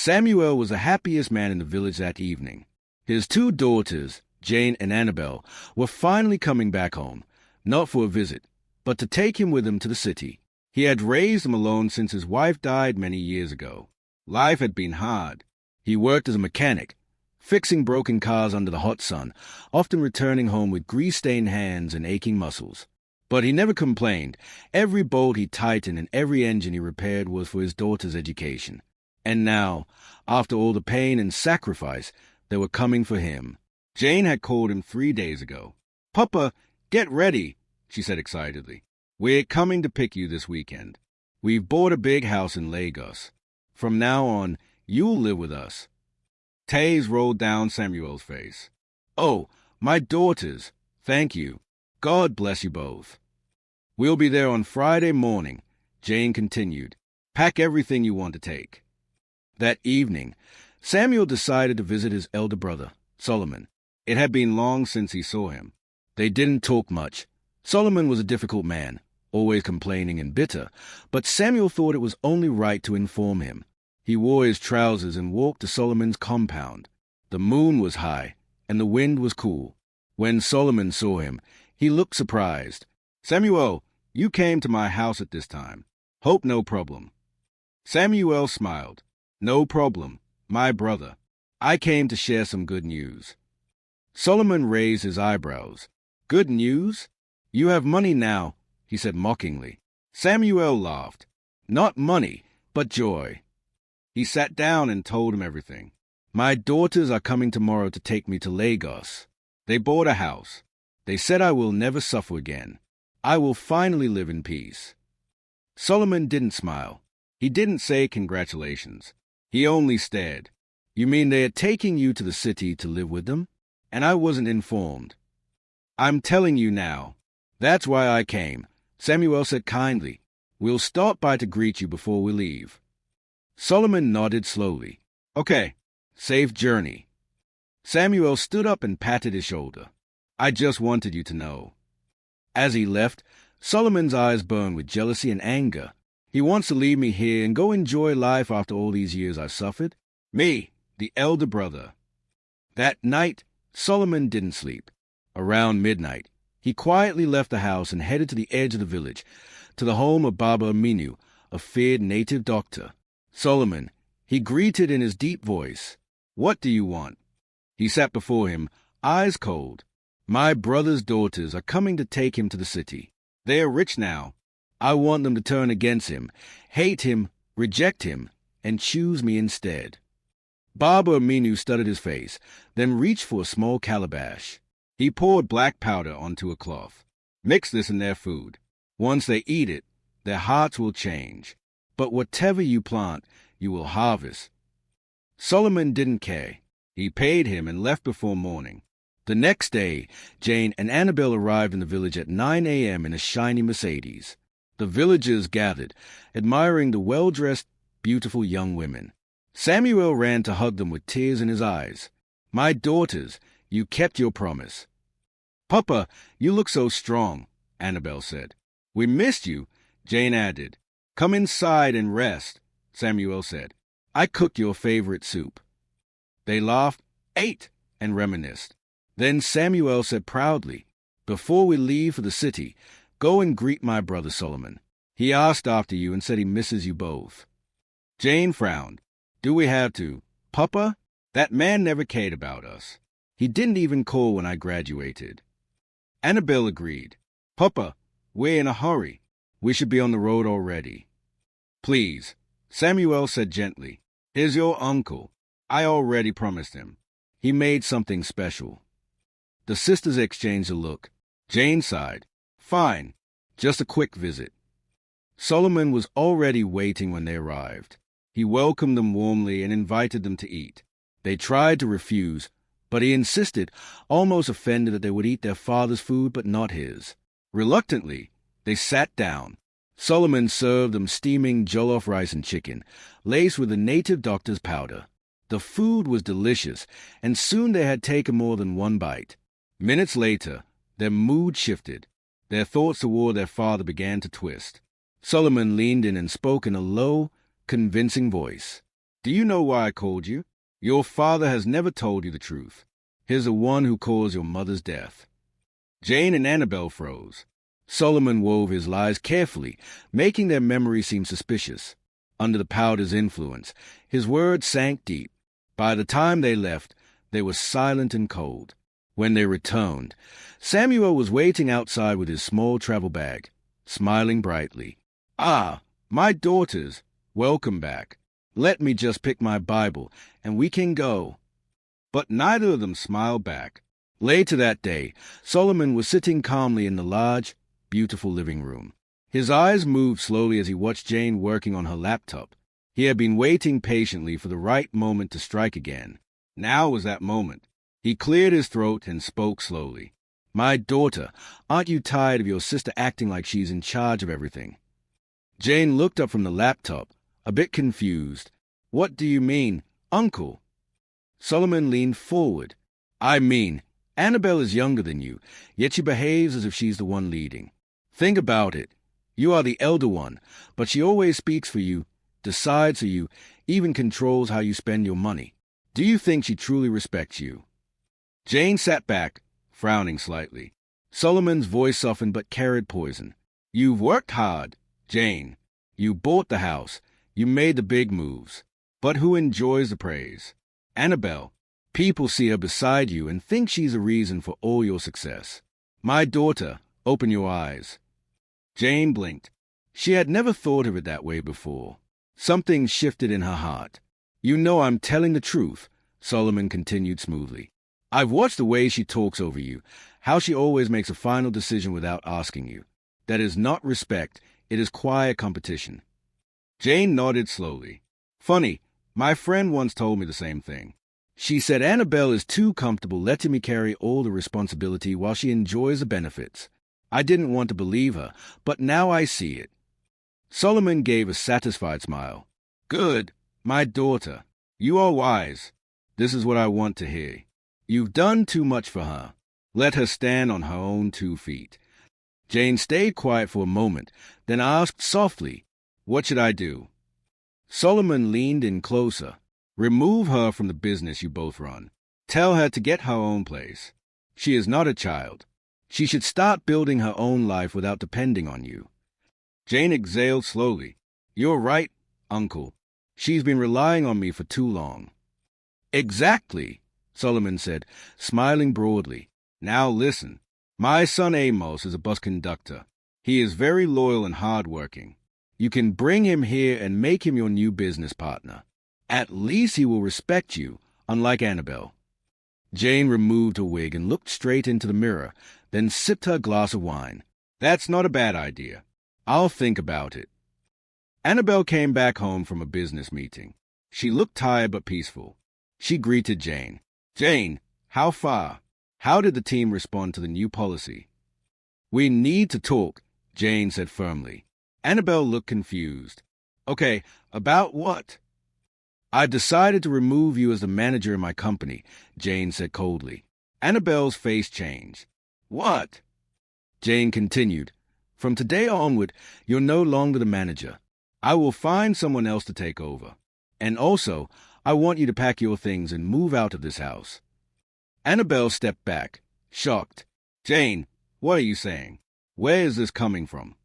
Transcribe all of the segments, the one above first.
Samuel was the happiest man in the village that evening. His two daughters, Jane and Annabelle, were finally coming back home, not for a visit, but to take him with them to the city. He had raised them alone since his wife died many years ago. Life had been hard. He worked as a mechanic, fixing broken cars under the hot sun, often returning home with grease-stained hands and aching muscles. But he never complained. Every bolt he tightened and every engine he repaired was for his daughter's education. And now, after all the pain and sacrifice, they were coming for him. Jane had called him 3 days ago. "Papa, get ready," she said excitedly. "We're coming to pick you this weekend. We've bought a big house in Lagos. From now on, you'll live with us." Tears rolled down Samuel's face. "Oh, my daughters, thank you. God bless you both." "We'll be there on Friday morning," Jane continued. "Pack everything you want to take." That evening, Samuel decided to visit his elder brother, Solomon. It had been long since he saw him. They didn't talk much. Solomon was a difficult man, always complaining and bitter, but Samuel thought it was only right to inform him. He wore his trousers and walked to Solomon's compound. The moon was high, and the wind was cool. When Solomon saw him, he looked surprised. "Samuel, you came to my house at this time. Hope no problem." Samuel smiled. "No problem, my brother. I came to share some good news." Solomon raised his eyebrows. "Good news? You have money now," he said mockingly. Samuel laughed. "Not money, but joy." He sat down and told him everything. "My daughters are coming tomorrow to take me to Lagos. They bought a house. They said I will never suffer again. I will finally live in peace." Solomon didn't smile. He didn't say congratulations. He only stared. "You mean they are taking you to the city to live with them? And I wasn't informed." "I'm telling you now. That's why I came," Samuel said kindly. "We'll stop by to greet you before we leave." Solomon nodded slowly. "Okay, safe journey." Samuel stood up and patted his shoulder. "I just wanted you to know." As he left, Solomon's eyes burned with jealousy and anger. He wants to leave me here and go enjoy life after all these years I've suffered. Me, the elder brother. That night, Solomon didn't sleep. Around midnight, he quietly left the house and headed to the edge of the village, to the home of Baba Aminu, a feared native doctor. "Solomon," he greeted in his deep voice. "What do you want?" He sat before him, eyes cold. "My brother's daughters are coming to take him to the city. They are rich now. I want them to turn against him, hate him, reject him, and choose me instead." Baba Aminu studied his face, then reached for a small calabash. He poured black powder onto a cloth. "Mix this in their food. Once they eat it, their hearts will change. But whatever you plant, you will harvest." Solomon didn't care. He paid him and left before morning. The next day, Jane and Annabelle arrived in the village at 9 a.m. in a shiny Mercedes. The villagers gathered, admiring the well-dressed, beautiful young women. Samuel ran to hug them with tears in his eyes. "My daughters, you kept your promise." "Papa, you look so strong," Annabelle said. "We missed you," Jane added. "Come inside and rest," Samuel said. "I cooked your favorite soup." They laughed, ate, and reminisced. Then Samuel said proudly, "Before we leave for the city, go and greet my brother Solomon. He asked after you and said he misses you both." Jane frowned. "Do we have to? Papa? That man never cared about us. He didn't even call when I graduated." Annabelle agreed. "Papa, we're in a hurry. We should be on the road already." "Please," Samuel said gently. "Here's your uncle. I already promised him. He made something special." The sisters exchanged a look. Jane sighed. "Fine, just a quick visit." Solomon was already waiting when they arrived. He welcomed them warmly and invited them to eat. They tried to refuse, but he insisted, almost offended that they would eat their father's food but not his. Reluctantly, they sat down. Solomon served them steaming jollof rice and chicken, laced with the native doctor's powder. The food was delicious, and soon they had taken more than one bite. Minutes later, their mood shifted. Their thoughts toward their father began to twist. Solomon leaned in and spoke in a low, convincing voice. Do you know why I called you? Your father has never told you the truth. He's the one who caused your mother's death." Jane and Annabelle froze. Solomon wove his lies carefully, making their memory seem suspicious. Under the powder's influence, his words sank deep. By the time they left, they were silent and cold. When they returned, Samuel was waiting outside with his small travel bag, smiling brightly. "Ah, my daughters, welcome back. Let me just pick my Bible, and we can go." But neither of them smiled back. Later that day, Solomon was sitting calmly in the large, beautiful living room. His eyes moved slowly as he watched Jane working on her laptop. He had been waiting patiently for the right moment to strike again. Now was that moment. He cleared his throat and spoke slowly. "My daughter, aren't you tired of your sister acting like she's in charge of everything?" Jane looked up from the laptop, a bit confused. "What do you mean, Uncle?" Solomon leaned forward. "I mean, Annabelle is younger than you, yet she behaves as if she's the one leading. Think about it. You are the elder one, but she always speaks for you, decides for you, even controls how you spend your money. Do you think she truly respects you?" Jane sat back, frowning slightly. Solomon's voice softened but carried poison. "You've worked hard, Jane. You bought the house. You made the big moves. But who enjoys the praise? Annabelle. People see her beside you and think she's the reason for all your success. My daughter, open your eyes." Jane blinked. She had never thought of it that way before. Something shifted in her heart. "You know I'm telling the truth," Solomon continued smoothly. "I've watched the way she talks over you, how she always makes a final decision without asking you. That is not respect, it is quiet competition." Jane nodded slowly. "Funny, my friend once told me the same thing. She said Annabelle is too comfortable letting me carry all the responsibility while she enjoys the benefits. I didn't want to believe her, but now I see it." Solomon gave a satisfied smile. "Good, my daughter. You are wise. This is what I want to hear. You've done too much for her. Let her stand on her own 2 feet." Jane stayed quiet for a moment, then asked softly, "What should I do?" Solomon leaned in closer. "Remove her from the business you both run. Tell her to get her own place. She is not a child. She should start building her own life without depending on you." Jane exhaled slowly. "You're right, Uncle. She's been relying on me for too long." "Exactly," Solomon said, smiling broadly. "Now listen. My son Amos is a bus conductor. He is very loyal and hard-working. You can bring him here and make him your new business partner. At least he will respect you, unlike Annabelle." Jane removed her wig and looked straight into the mirror, then sipped her glass of wine. "That's not a bad idea. I'll think about it." Annabelle came back home from a business meeting. She looked tired but peaceful. She greeted Jane. "Jane, how far? How did the team respond to the new policy?" "We need to talk," Jane said firmly. Annabelle looked confused. "Okay, about what?" "I've decided to remove you as the manager in my company," Jane said coldly. Annabelle's face changed. "What?" Jane continued. "From today onward, you're no longer the manager. I will find someone else to take over. And also, I want you to pack your things and move out of this house." Annabelle stepped back, shocked. "Jane, what are you saying? Where is this coming from?"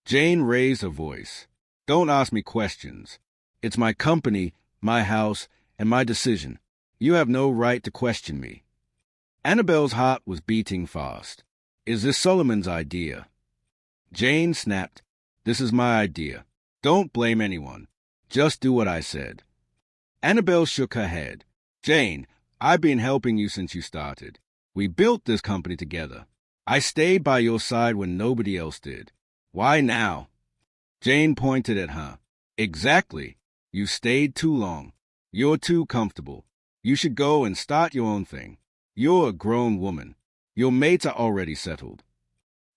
Jane raised her voice. "Don't ask me questions. It's my company, my house, and my decision. You have no right to question me." Annabelle's heart was beating fast. "Is this Solomon's idea?" Jane snapped. "This is my idea. Don't blame anyone. Just do what I said." Annabelle shook her head. "Jane, I've been helping you since you started. We built this company together. I stayed by your side when nobody else did. Why now?" Jane pointed at her. "Exactly. You stayed too long. You're too comfortable. You should go and start your own thing. You're a grown woman. Your mates are already settled."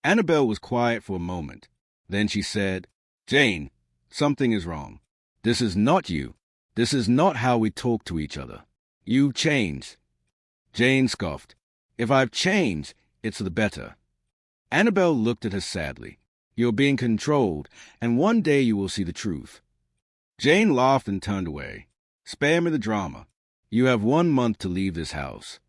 Annabelle was quiet for a moment. Then she said, "Jane, something is wrong. This is not you. This is not how we talk to each other. You've changed." Jane scoffed. "If I've changed, it's for the better." Annabelle looked at her sadly. "You're being controlled, and one day you will see the truth." Jane laughed and turned away. Spare me the drama. You have 1 month to leave this house."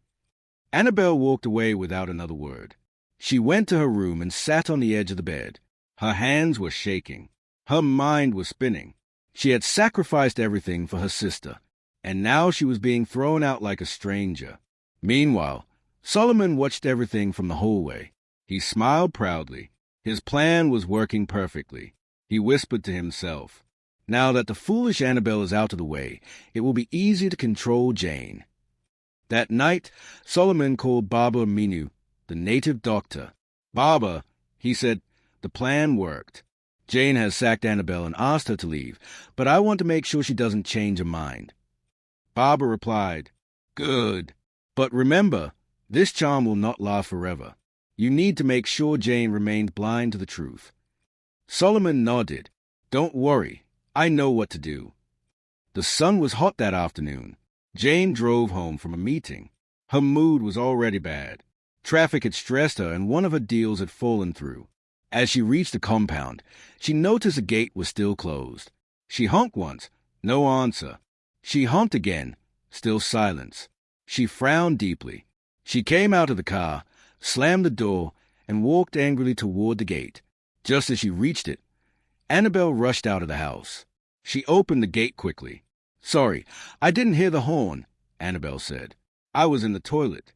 Annabelle walked away without another word. She went to her room and sat on the edge of the bed. Her hands were shaking. Her mind was spinning. She had sacrificed everything for her sister, and now she was being thrown out like a stranger. Meanwhile, Solomon watched everything from the hallway. He smiled proudly. His plan was working perfectly. He whispered to himself, "Now that the foolish Annabelle is out of the way, it will be easy to control Jane." That night, Solomon called Baba Minu, the native doctor. "Baba," he said, "the plan worked. Jane has sacked Annabelle and asked her to leave, but I want to make sure she doesn't change her mind." Baba replied, "Good. But remember, this charm will not last forever. You need to make sure Jane remained blind to the truth." Solomon nodded. "Don't worry. I know what to do." The sun was hot that afternoon. Jane drove home from a meeting. Her mood was already bad. Traffic had stressed her, and one of her deals had fallen through. As she reached the compound, she noticed the gate was still closed. She honked once, no answer. She honked again, still silence. She frowned deeply. She came out of the car, slammed the door, and walked angrily toward the gate. Just as she reached it, Annabelle rushed out of the house. She opened the gate quickly. "Sorry, I didn't hear the horn," Annabelle said. "I was in the toilet."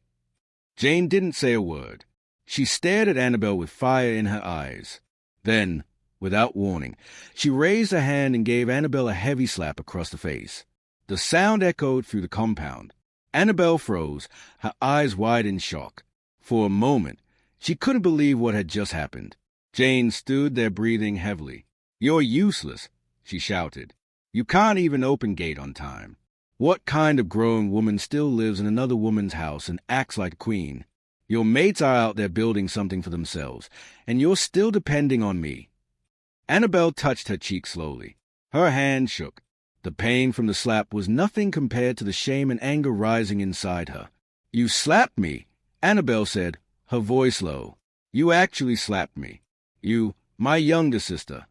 Jane didn't say a word. She stared at Annabelle with fire in her eyes. Then, without warning, she raised her hand and gave Annabelle a heavy slap across the face. The sound echoed through the compound. Annabelle froze, her eyes wide in shock. For a moment, she couldn't believe what had just happened. Jane stood there breathing heavily. "You're useless," she shouted. "You can't even open gate on time. What kind of grown woman still lives in another woman's house and acts like a queen? Your mates are out there building something for themselves, and you're still depending on me." Annabelle touched her cheek slowly. Her hand shook. The pain from the slap was nothing compared to the shame and anger rising inside her. "You slapped me," Annabelle said, her voice low. "You actually slapped me. You, my younger sister."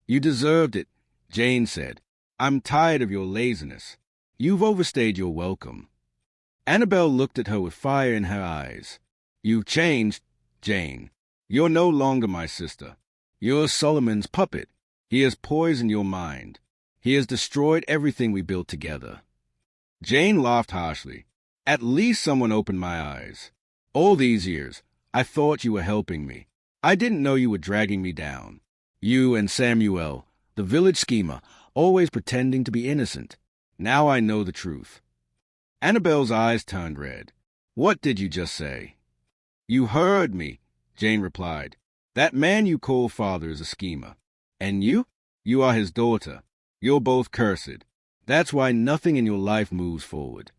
"You deserved it," Jane said. "I'm tired of your laziness. You've overstayed your welcome." Annabelle looked at her with fire in her eyes. "You've changed, Jane. You're no longer my sister. You're Solomon's puppet. He has poisoned your mind. He has destroyed everything we built together." Jane laughed harshly. "At least someone opened my eyes. All these years, I thought you were helping me. I didn't know you were dragging me down. You and Samuel, the village schemer, always pretending to be innocent. Now I know the truth." Annabelle's eyes turned red. "What did you just say?" "You heard me," Jane replied. "That man you call father is a schemer. And you? You are his daughter. You're both cursed. That's why nothing in your life moves forward."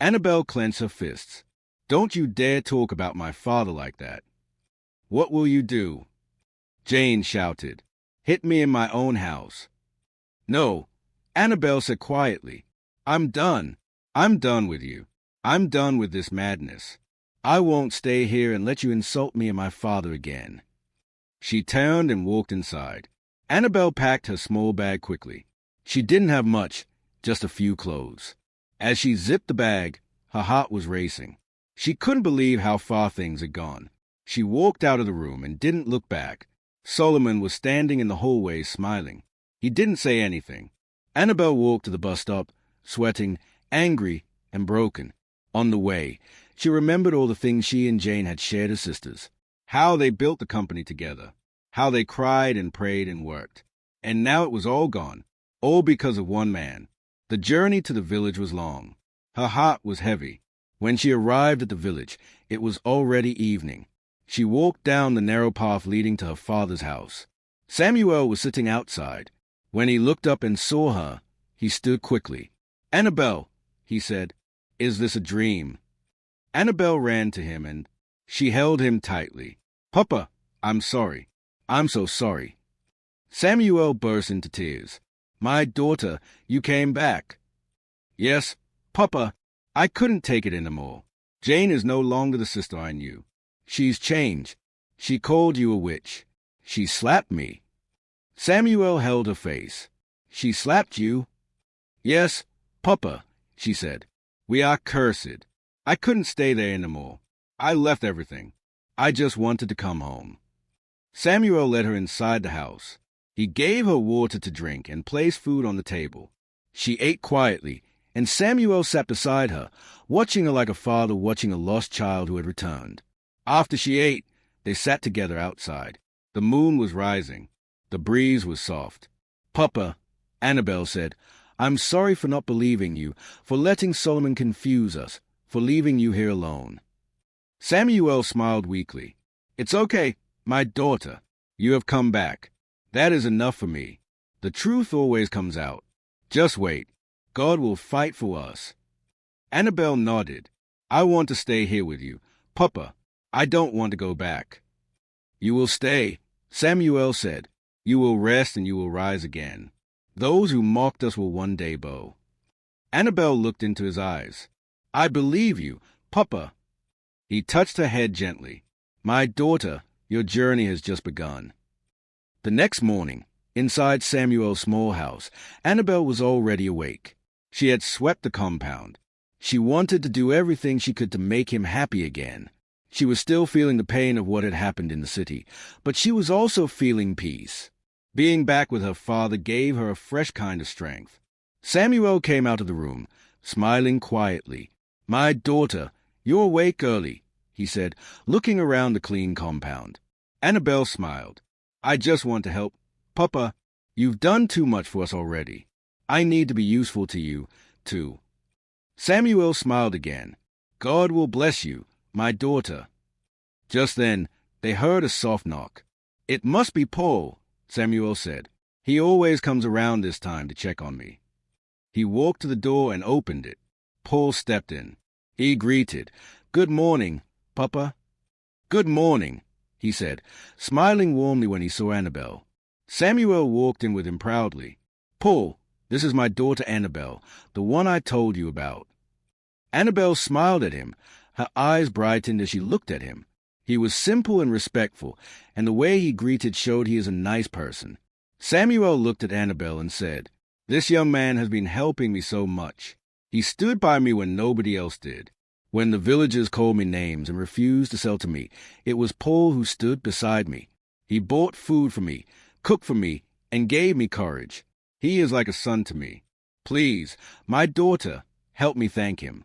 Annabelle clenched her fists. "Don't you dare talk about my father like that." "What will you do?" Jane shouted. "Hit me in my own house." "No," Annabelle said quietly. "I'm done. I'm done with you. I'm done with this madness. I won't stay here and let you insult me and my father again." She turned and walked inside. Annabelle packed her small bag quickly. She didn't have much, just a few clothes. As she zipped the bag, her heart was racing. She couldn't believe how far things had gone. She walked out of the room and didn't look back. Solomon was standing in the hallway smiling. He didn't say anything. Annabelle walked to the bus stop, sweating, angry, and broken. On the way, she remembered all the things she and Jane had shared as sisters. How they built the company together. How they cried and prayed and worked. And now it was all gone. All because of one man. The journey to the village was long. Her heart was heavy. When she arrived at the village, it was already evening. She walked down the narrow path leading to her father's house. Samuel was sitting outside. When he looked up and saw her, he stood quickly. "Annabelle," he said, "is this a dream?" Annabelle ran to him and she held him tightly. "Papa, I'm sorry. I'm so sorry." Samuel burst into tears. "My daughter, you came back." "Yes, Papa, I couldn't take it anymore. Jane is no longer the sister I knew. She's changed. She called you a witch. She slapped me." Samuel held her face. "She slapped you?" "Yes, Papa, she said, we are cursed. I couldn't stay there anymore. I left everything. I just wanted to come home. Samuel led her inside the house. He gave her water to drink and placed food on the table. She ate quietly, and Samuel sat beside her, watching her like a father watching a lost child who had returned. After she ate, they sat together outside. The moon was rising. The breeze was soft. Papa, Annabelle said, I'm sorry for not believing you, for letting Solomon confuse us, for leaving you here alone. Samuel smiled weakly. It's okay, my daughter. You have come back. That is enough for me. The truth always comes out. Just wait. God will fight for us. Annabelle nodded. I want to stay here with you. Papa, I don't want to go back. You will stay, Samuel said. You will rest and you will rise again. Those who mocked us will one day bow. Annabelle looked into his eyes. I believe you, Papa. He touched her head gently. My daughter, your journey has just begun. The next morning, inside Samuel's small house, Annabelle was already awake. She had swept the compound. She wanted to do everything she could to make him happy again. She was still feeling the pain of what had happened in the city, but she was also feeling peace. Being back with her father gave her a fresh kind of strength. Samuel came out of the room, smiling quietly. My daughter, you're awake early, he said, looking around the clean compound. Annabelle smiled. I just want to help. Papa, you've done too much for us already. I need to be useful to you, too. Samuel smiled again. God will bless you, my daughter. Just then, they heard a soft knock. It must be Paul, Samuel said. He always comes around this time to check on me. He walked to the door and opened it. Paul stepped in. He greeted. Good morning, Papa. Good morning, he said, smiling warmly when he saw Annabelle. Samuel walked in with him proudly. Paul, this is my daughter Annabelle, the one I told you about. Annabelle smiled at him. Her eyes brightened as she looked at him. He was simple and respectful, and the way he greeted showed he is a nice person. Samuel looked at Annabelle and said, This young man has been helping me so much. He stood by me when nobody else did. When the villagers called me names and refused to sell to me, it was Paul who stood beside me. He bought food for me, cooked for me, and gave me courage. He is like a son to me. Please, my daughter, help me thank him.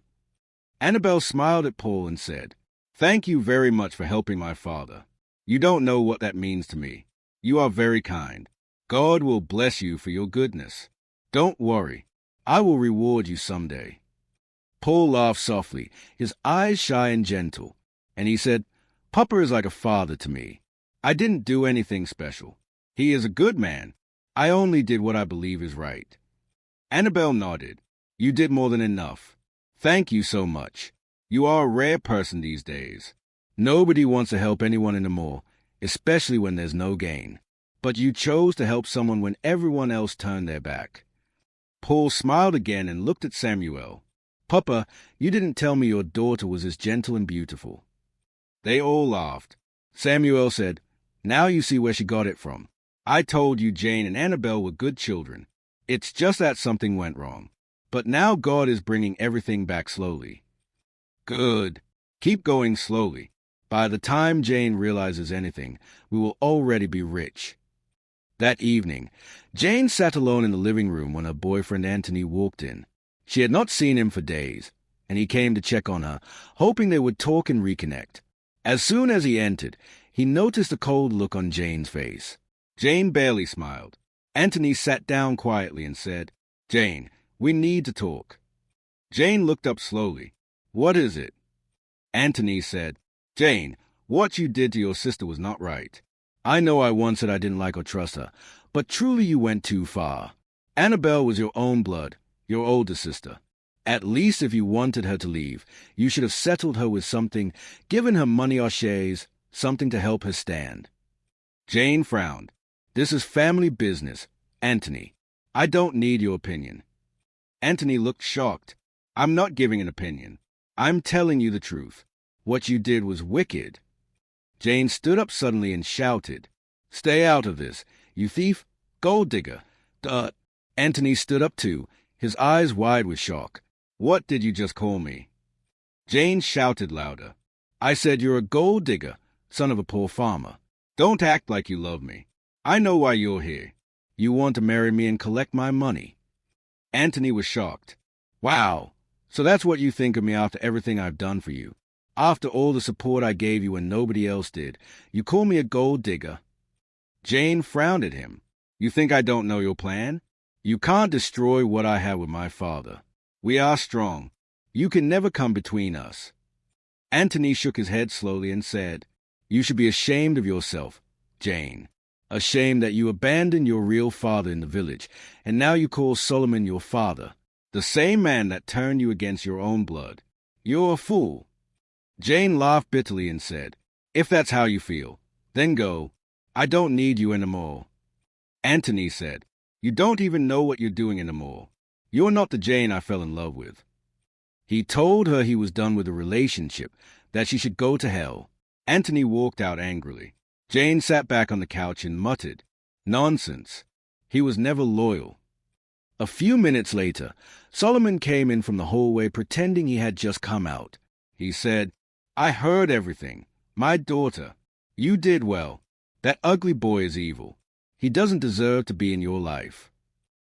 Annabelle smiled at Paul and said, Thank you very much for helping my father. You don't know what that means to me. You are very kind. God will bless you for your goodness. Don't worry. I will reward you someday. Paul laughed softly, his eyes shy and gentle, and he said, Papa is like a father to me. I didn't do anything special. He is a good man. I only did what I believe is right. Annabelle nodded. You did more than enough. Thank you so much. You are a rare person these days. Nobody wants to help anyone anymore, especially when there's no gain. But you chose to help someone when everyone else turned their back. Paul smiled again and looked at Samuel. Papa, you didn't tell me your daughter was as gentle and beautiful. They all laughed. Samuel said, Now you see where she got it from. I told you Jane and Annabelle were good children. It's just that something went wrong. But now God is bringing everything back slowly. Good. Keep going slowly. By the time Jane realizes anything, we will already be rich. That evening, Jane sat alone in the living room when her boyfriend Anthony walked in. She had not seen him for days, and he came to check on her, hoping they would talk and reconnect. As soon as he entered, he noticed a cold look on Jane's face. Jane barely smiled. Anthony sat down quietly and said, Jane, we need to talk. Jane looked up slowly. What is it? Anthony said, Jane, what you did to your sister was not right. I know I once said I didn't like or trust her, but truly you went too far. Annabelle was your own blood, your older sister. At least if you wanted her to leave, you should have settled her with something, given her money or shares, something to help her stand. Jane frowned. This is family business, Anthony. I don't need your opinion. Anthony looked shocked. I'm not giving an opinion. I'm telling you the truth. What you did was wicked. Jane stood up suddenly and shouted, Stay out of this, you thief, gold digger. Anthony stood up too. his eyes wide with shock. "What did you just call me?" Jane shouted louder. "I said you're a gold digger, son of a poor farmer. Don't act like you love me. I know why you're here. You want to marry me and collect my money." Anthony was shocked. "Wow, so that's what you think of me after everything I've done for you. After all the support I gave you when nobody else did, you call me a gold digger?" Jane frowned at him. "You think I don't know your plan? You can't destroy what I have with my father. We are strong. You can never come between us." Anthony shook his head slowly and said, "You should be ashamed of yourself, Jane. Ashamed that you abandoned your real father in the village, and now you call Solomon your father, the same man that turned you against your own blood. You're a fool." Jane laughed bitterly and said, "If that's how you feel, then go. I don't need you anymore." Anthony said, "You don't even know what you're doing anymore. You're not the Jane I fell in love with." He told her he was done with the relationship, that she should go to hell. Anthony walked out angrily. Jane sat back on the couch and muttered, "Nonsense. He was never loyal." A few minutes later, Solomon came in from the hallway pretending he had just come out. He said, "I heard everything. My daughter. You did well. That ugly boy is evil. He doesn't deserve to be in your life."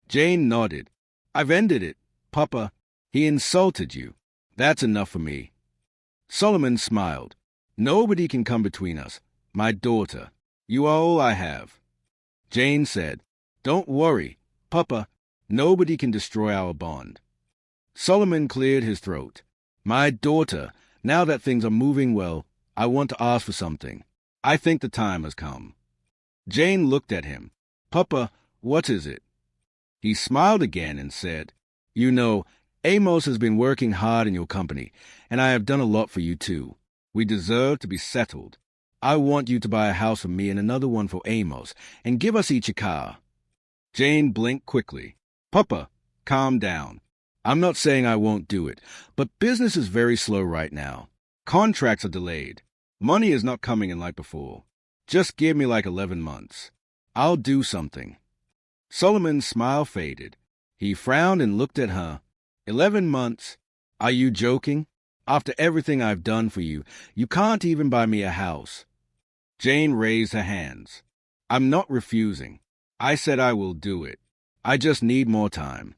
Jane nodded. "I've ended it, Papa. He insulted you. That's enough for me." Solomon smiled. "Nobody can come between us. My daughter. You are all I have." Jane said, "Don't worry, Papa. Nobody can destroy our bond." Solomon cleared his throat. "My daughter, now that things are moving well, I want to ask for something. I think the time has come." Jane looked at him. "Papa, what is it?" He smiled again and said, "You know, Amos has been working hard in your company, and I have done a lot for you too. We deserve to be settled. I want you to buy a house for me and another one for Amos, and give us each a car." Jane blinked quickly. "Papa, calm down. I'm not saying I won't do it, but business is very slow right now. Contracts are delayed. Money is not coming in like before. Just give me like 11 months. I'll do something." Solomon's smile faded. He frowned and looked at her. 11 months? Are you joking? After everything I've done for you, you can't even buy me a house." Jane raised her hands. "I'm not refusing. I said I will do it. I just need more time."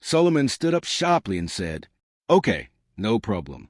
Solomon stood up sharply and said, "Okay, no problem."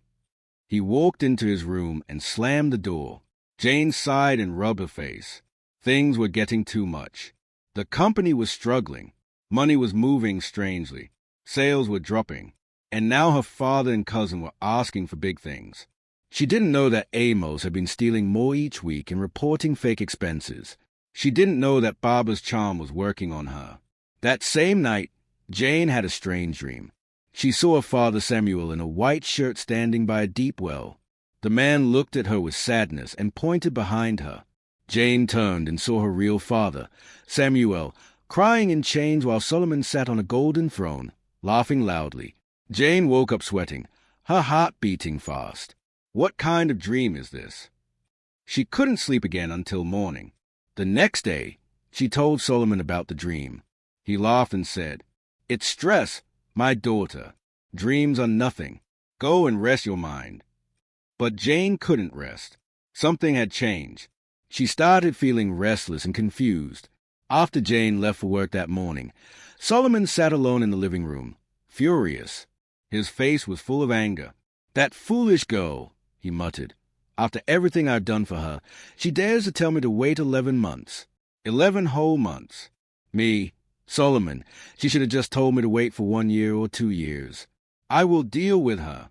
He walked into his room and slammed the door. Jane sighed and rubbed her face. Things were getting too much. The company was struggling. Money was moving strangely. Sales were dropping. And now her father and cousin were asking for big things. She didn't know that Amos had been stealing more each week and reporting fake expenses. She didn't know that Barbara's charm was working on her. That same night, Jane had a strange dream. She saw her father Samuel in a white shirt standing by a deep well. The man looked at her with sadness and pointed behind her. Jane turned and saw her real father, Samuel, crying in chains while Solomon sat on a golden throne, laughing loudly. Jane woke up sweating, her heart beating fast. What kind of dream is this? She couldn't sleep again until morning. The next day, she told Solomon about the dream. He laughed and said, "It's stress, my daughter. Dreams are nothing. Go and rest your mind." But Jane couldn't rest. Something had changed. She started feeling restless and confused. After Jane left for work that morning, Solomon sat alone in the living room, furious. His face was full of anger. "That foolish girl," he muttered. "After everything I've done for her, she dares to tell me to wait 11 months. 11 whole months. Me, Solomon, she should have just told me to wait for 1 year or 2 years. I will deal with her."